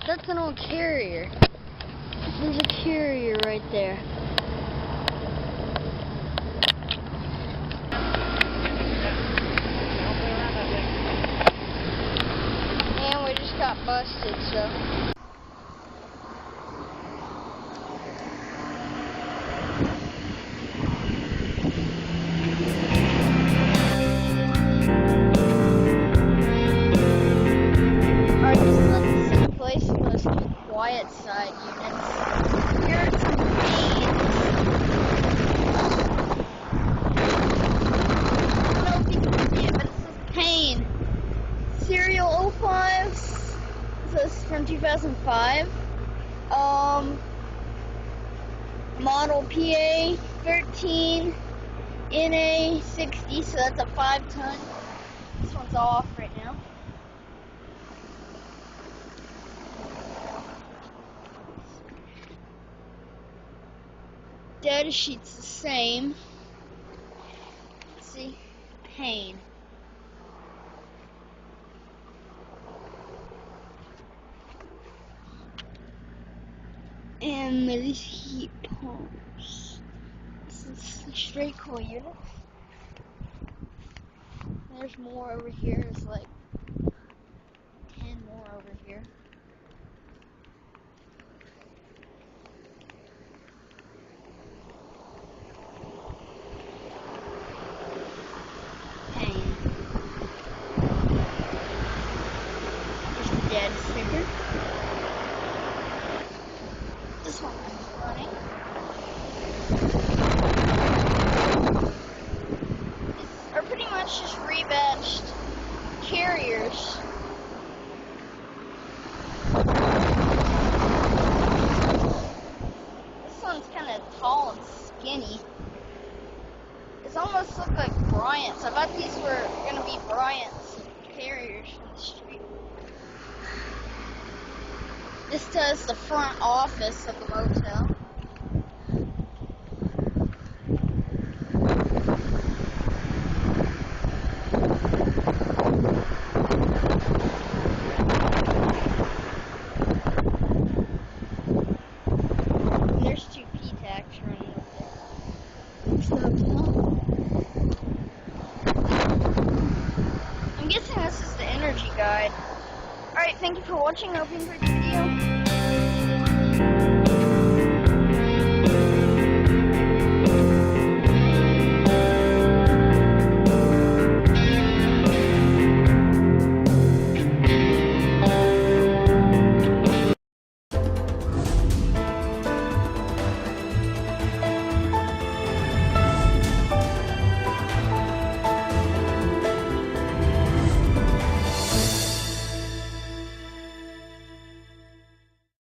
That's an old carrier. There's a carrier right there. And we just got busted, so. Quiet side units. Here are some Paynes. I don't know if you can see it, but it says Payne. Serial 05. This is from 2005. Model PA 13 NA 60, so that's a 5-ton. This one's off right now. Data sheet's the same. Let's see, Payne. And these heat pumps. This is a straight coil unit. There's more over here. There's like 10 more over here. Dead sticker. This one is running. These are pretty much just rebadged carriers. This one's kind of tall and skinny. It almost look like Bryant's. I thought these were going to be Bryant's carriers from the street. This does the front office of the motel. And there's 2 P-tacs running up there. There's the hotel. I'm guessing this is the energy guide. Alright, thank you for watching. I hope you enjoyed the video.